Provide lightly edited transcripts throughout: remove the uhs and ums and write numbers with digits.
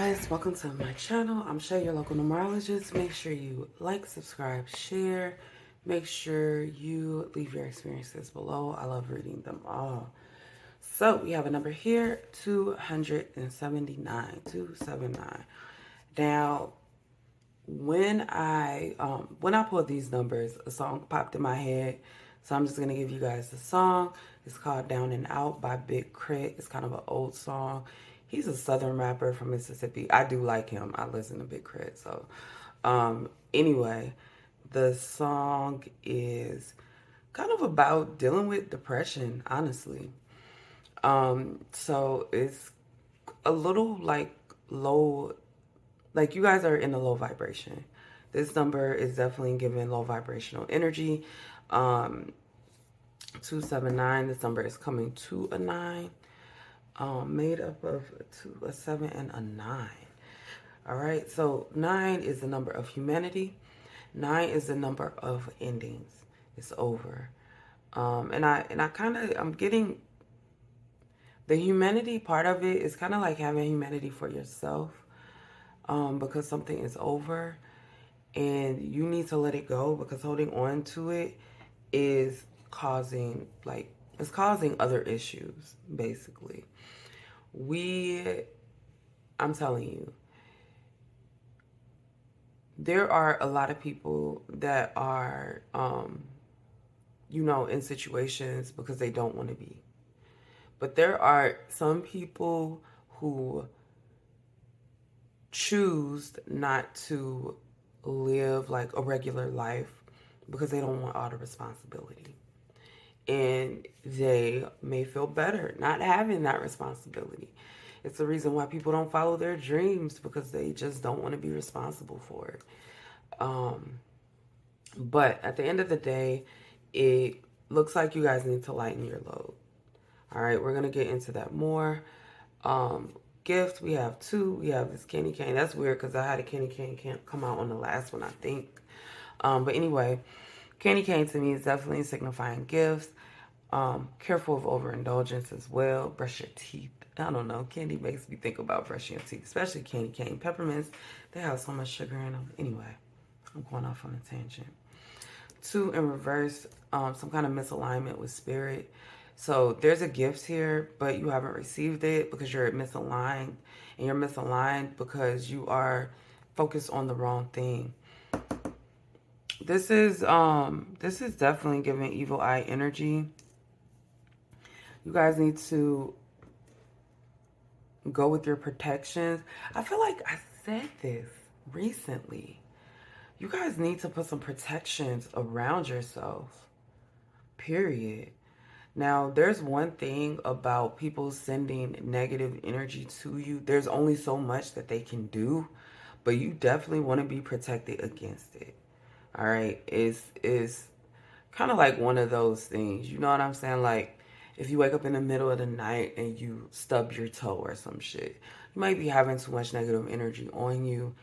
guys, welcome to my channel. I'm Shay, your local numerologist. Make sure you like, subscribe, share. Make sure you leave your experiences below. I love reading them all. So we have a number here, 279, 279. Now, when I pulled these numbers, a song popped in my head. So I'm just gonna give you guys the song. It's called Down and Out by Big Crit. It's kind of an old song. He's a southern rapper from Mississippi. I do like him. I listen to Big Crit. So anyway, the song is kind of about dealing with depression, honestly. So it's a little like low, like you guys are in a low vibration. This number is definitely giving low vibrational energy. 279, this number is coming to a 9, made up of a 7 and a 9. All right, so 9 is the number of humanity. 9 is the number of endings. It's over. And I'm getting the humanity part of it is kind of like having humanity for yourself, because something is over and you need to let it go, because holding on to it is causing other issues, basically. I'm telling you, there are a lot of people that are, in situations because they don't want to be. But there are some people who choose not to live like a regular life because they don't want all the responsibility. And they may feel better not having that responsibility. It's the reason why people don't follow their dreams, because they just don't want to be responsible for it. But at the end of the day, it looks like you guys need to lighten your load. All right, we're going to get into that more. Gift, we have 2. We have this candy cane. That's weird because I had a candy cane can't come out on the last one, I think. But anyway, candy cane to me is definitely signifying gifts. Careful of overindulgence as well. Brush your teeth. I don't know. Candy makes me think about brushing your teeth, especially candy cane. Peppermints, they have so much sugar in them. Anyway, I'm going off on a tangent. 2 in reverse, some kind of misalignment with spirit. So there's a gift here, but you haven't received it because you're misaligned. And you're misaligned because you are focused on the wrong thing. This is definitely giving evil eye energy. You guys need to go with your protections. I feel like I said this recently. You guys need to put some protections around yourself. Period. Now, there's one thing about people sending negative energy to you. There's only so much that they can do, but you definitely want to be protected against it. All right? It's kind of like one of those things. You know what I'm saying? Like, if you wake up in the middle of the night and you stub your toe or some shit, you might be having too much negative energy on you,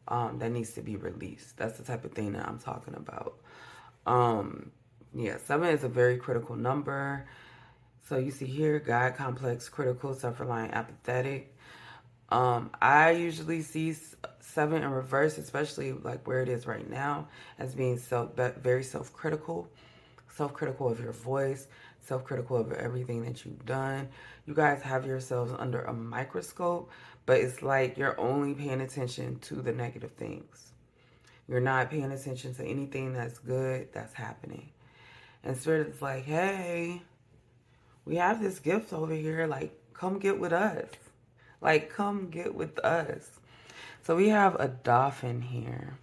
that needs to be released. That's the type of thing that I'm talking about. Yeah, 7 is a very critical number. So you see here, God, complex, critical, self-reliant, apathetic. I usually see 7 in reverse, especially like where it is right now, as being very self-critical. Self-critical of your voice, self-critical of everything that you've done. You guys have yourselves under a microscope, but it's like you're only paying attention to the negative things. You're not paying attention to anything that's good that's happening. And Spirit is like, hey, we have this gift over here. Like, come get with us. Like, come get with us. So we have a dolphin here.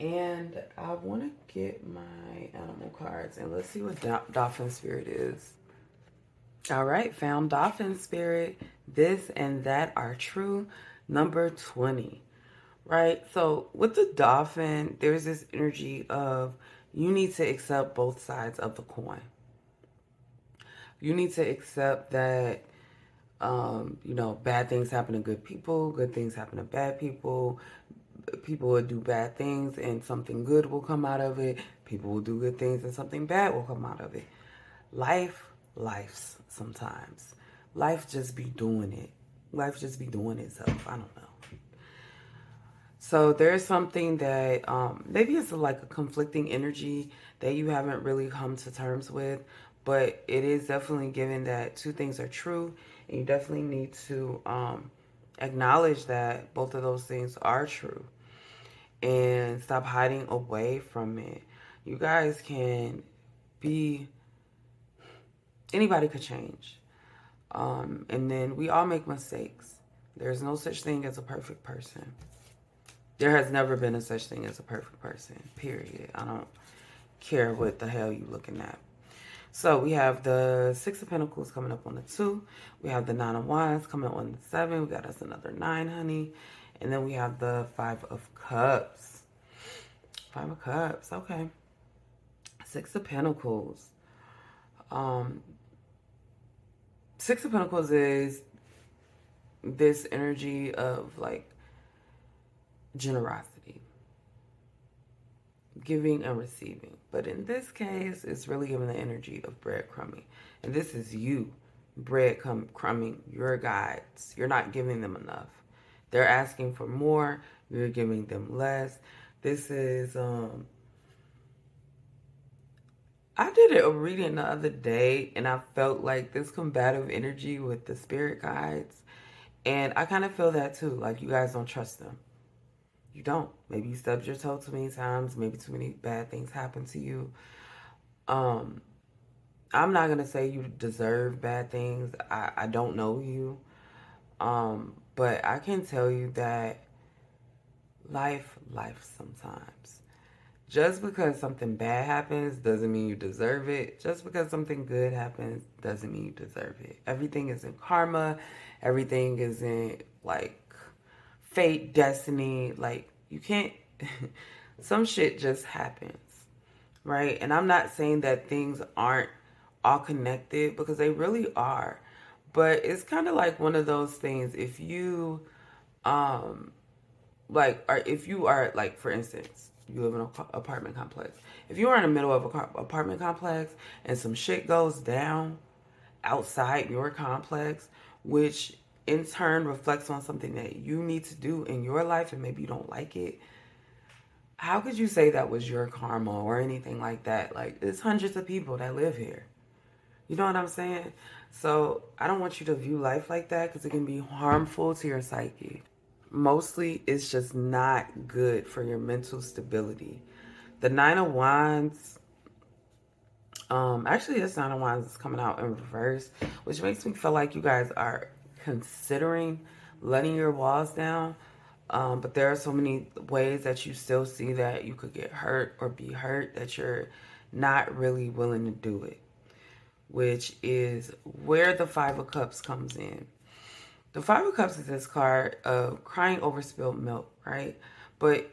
And I want to get my animal cards. And let's see what dolphin spirit is. All right, found dolphin spirit. This and that are true. Number 20. Right? So with the dolphin, there's this energy of you need to accept both sides of the coin. You need to accept that, bad things happen to good people. Good things happen to bad people. People will do bad things and something good will come out of it. People will do good things and something bad will come out of it. Life's sometimes. Life just be doing it. Life just be doing itself. I don't know. So there's something that maybe it's like a conflicting energy that you haven't really come to terms with, but it is definitely given that two things are true, and you definitely need to acknowledge that both of those things are true and stop hiding away from it. You guys can be, anybody could change. And then we all make mistakes. There's no such thing as a perfect person. There has never been a such thing as a perfect person, period. I don't care what the hell you looking at. So we have the Six of Pentacles coming up on the 2. We have the Nine of Wands coming on the 7. We got us another 9, honey. And then we have the Five of Cups. Five of Cups, okay. Six of Pentacles. Six of Pentacles is this energy of like generosity, giving and receiving. But in this case, it's really giving the energy of breadcrumbing. And this is you breadcrumbing your guides. You're not giving them enough. They're asking for more. You're giving them less. This is, I did a reading the other day and I felt like this combative energy with the spirit guides. And I kind of feel that too. Like you guys don't trust them. You don't. Maybe you stubbed your toe too many times. Maybe too many bad things happen to you. I'm not going to say you deserve bad things. I don't know you. But I can tell you that life sometimes. Just because something bad happens doesn't mean you deserve it. Just because something good happens doesn't mean you deserve it. Everything is in karma. Everything is in like fate, destiny. Like you can't, some shit just happens, right? And I'm not saying that things aren't all connected because they really are. But it's kind of like one of those things. If you, like, or if you are like, for instance, you live in an apartment complex. If you are in the middle of an apartment complex and some shit goes down outside your complex, which in turn reflects on something that you need to do in your life and maybe you don't like it, how could you say that was your karma or anything like that? Like, it's hundreds of people that live here. You know what I'm saying? So I don't want you to view life like that because it can be harmful to your psyche. Mostly, it's just not good for your mental stability. The Nine of Wands, actually, this Nine of Wands is coming out in reverse, which makes me feel like you guys are considering letting your walls down. But there are so many ways that you still see that you could get hurt or be hurt that you're not really willing to do it, which is where the Five of Cups comes in. The Five of Cups is this card of crying over spilled milk, right? But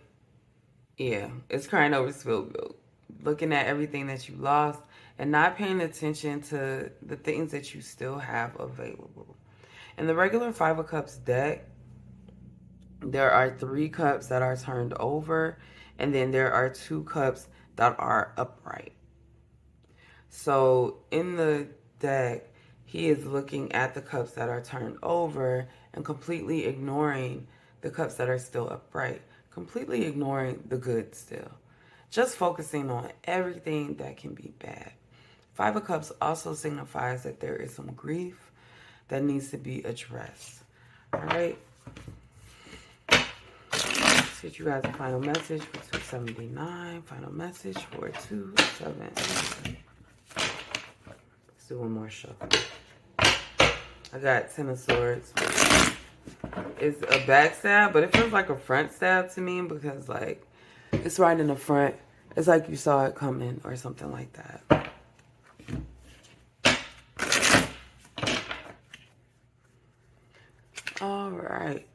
yeah, it's crying over spilled milk. Looking at everything that you lost and not paying attention to the things that you still have available. In the regular Five of Cups deck, there are 3 cups that are turned over, and then there are 2 cups that are upright. So in the deck, he is looking at the cups that are turned over and completely ignoring the cups that are still upright, completely ignoring the good still, just focusing on everything that can be bad. Five of Cups also signifies that there is some grief that needs to be addressed. All right. Let's get you guys a final message for 279. Final message for 279. Let's do one more shuffle. I got Ten of Swords. It's a back stab, but it feels like a front stab to me because, like, it's right in the front. It's like you saw it coming or something like that. All right.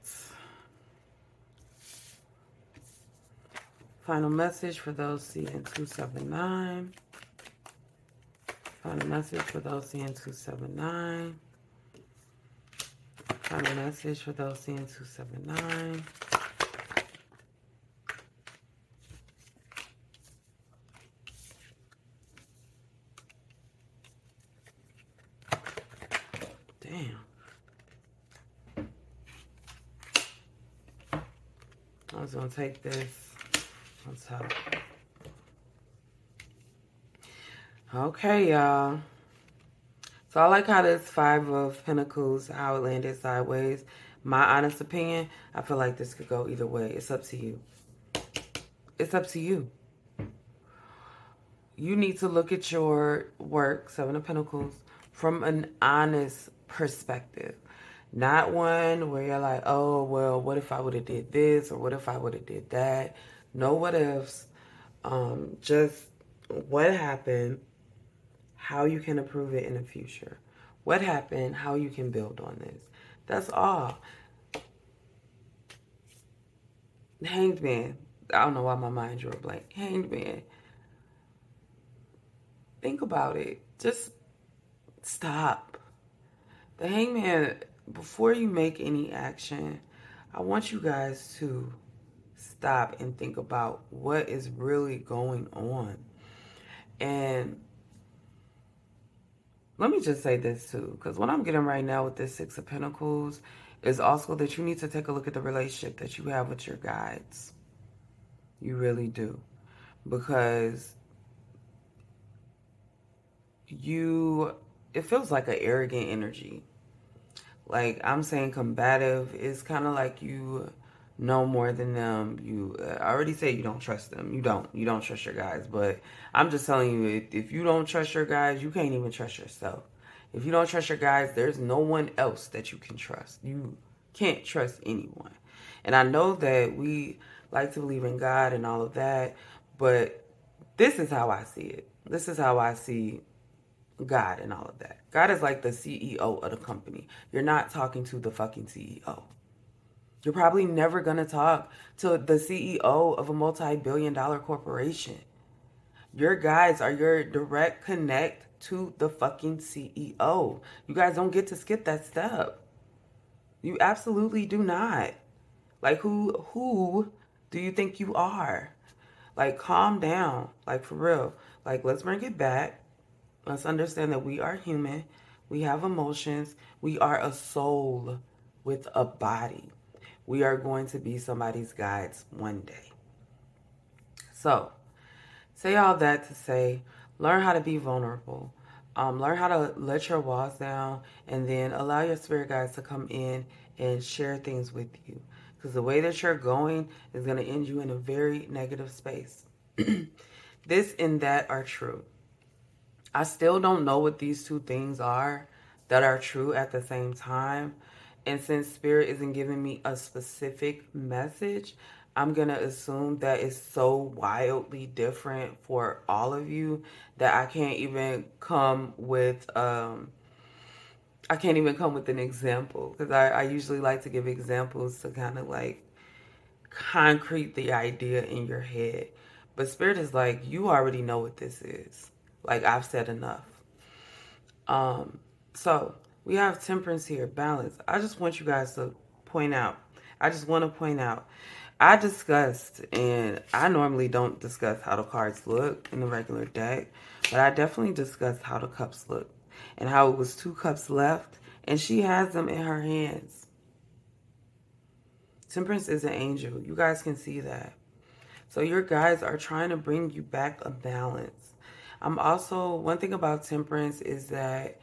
Final message for those seeing 279. Final message for those seeing 279. Final message for those seeing 279. Damn. was going to take this on top. Okay, y'all. So I like how this Five of Pentacles, how it landed sideways. My honest opinion, I feel like this could go either way. It's up to you. It's up to you. You need to look at your work, Seven of Pentacles, from an honest perspective. Not one where you're like, oh, well, what if I would have did this or what if I would have did that? No what ifs. Just what happened, how you can improve it in the future. What happened, how you can build on this. That's all. Hanged Man. I don't know why my mind drew a blank. Hanged Man. Think about it. Just stop. The Hangman, before you make any action, I want you guys to stop and think about what is really going on. And let me just say this too, because what I'm getting right now with this Six of Pentacles is also that you need to take a look at the relationship that you have with your guides. You really do. Because it feels like an arrogant energy. Like, I'm saying combative is kind of like you know more than them. I already said you don't trust them. You don't trust your guys. But I'm just telling you, if you don't trust your guys, you can't even trust yourself. If you don't trust your guys, there's no one else that you can trust. You can't trust anyone. And I know that we like to believe in God and all of that, but this is how I see it. This is how I see God and all of that. God is like the CEO of the company. You're not talking to the fucking CEO. You're probably never going to talk to the CEO of a multi-billion-dollar corporation. Your guys are your direct connect to the fucking CEO. You guys don't get to skip that step. You absolutely do not. Like, who do you think you are? Like, calm down. Like, for real. Like, let's bring it back. Let's understand that we are human. We have emotions. We are a soul with a body. We are going to be somebody's guides one day. So, say all that to say, learn how to be vulnerable. Learn how to let your walls down and then allow your spirit guides to come in and share things with you. Because the way that you're going is going to end you in a very negative space. This and that are true. I still don't know what these two things are that are true at the same time. And since Spirit isn't giving me a specific message, I'm going to assume that it's so wildly different for all of you that I can't even come with an example, because I usually like to give examples to kind of like concrete the idea in your head. But Spirit is like, you already know what this is. Like, I've said enough. So we have Temperance here, balance. I just want you guys to point out. I just want to point out. I discussed, and I normally don't discuss how the cards look in the regular deck, but I definitely discussed how the cups look and how it was two cups left, and she has them in her hands. Temperance is an angel. You guys can see that. So your guides are trying to bring you back a balance. One thing about Temperance is that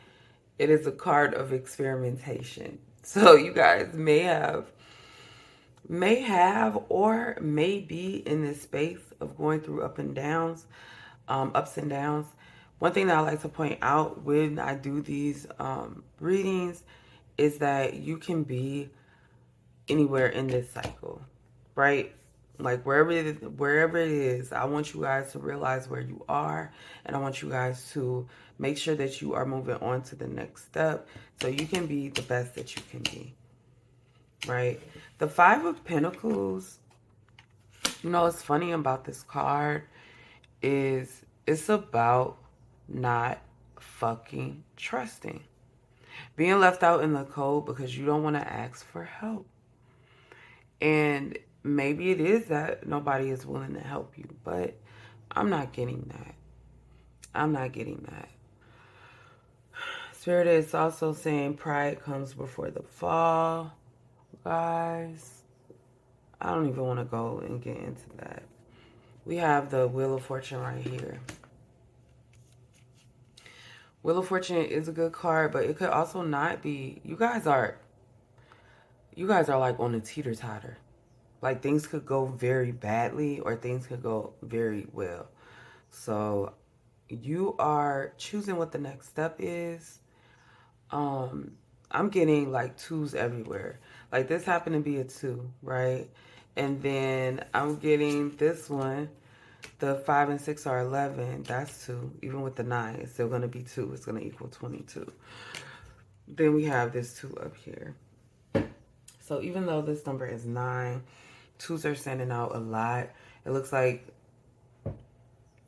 it is a card of experimentation. So you guys may have or may be in this space of going through ups and downs. One thing that I like to point out when I do these readings is that you can be anywhere in this cycle, right? Like wherever it is, I want you guys to realize where you are, and I want you guys to make sure that you are moving on to the next step so you can be the best that you can be, right? The Five of Pentacles, what's funny about this card is it's about not fucking trusting. Being left out in the cold because you don't want to ask for help. And maybe it is that nobody is willing to help you, but I'm not getting that. I'm not getting that. Spirit is also saying pride comes before the fall, guys. I don't even want to go and get into that. We have the Wheel of Fortune right here. Wheel of Fortune is a good card, but it could also not be. You guys are like on a teeter-totter. Like things could go very badly or things could go very well. So you are choosing what the next step is. I'm getting like twos everywhere. Like this happened to be a 2, right? And then I'm getting this one. The 5 and 6 are 11. That's 2. Even with the 9, it's still going to be 2. It's going to equal 22. Then we have this 2 up here. So even though this number is 9, 2s are standing out a lot. It looks like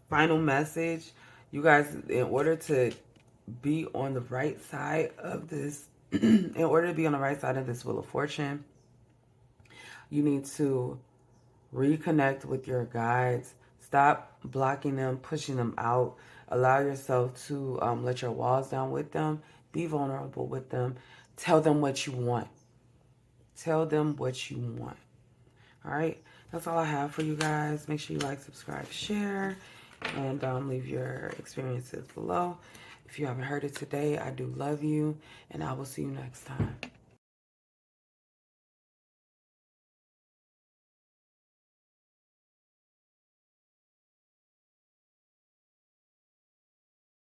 final message. You guys, in order to be on the right side of this, in order to be on the right side of this Wheel of Fortune, you need to reconnect with your guides. Stop blocking them, pushing them out. Allow yourself to let your walls down with them. Be vulnerable with them. Tell them what you want. Tell them what you want. All right. That's all I have for you guys. Make sure you like, subscribe, share, and leave your experiences below. If you haven't heard it today, I do love you, and I will see you next time.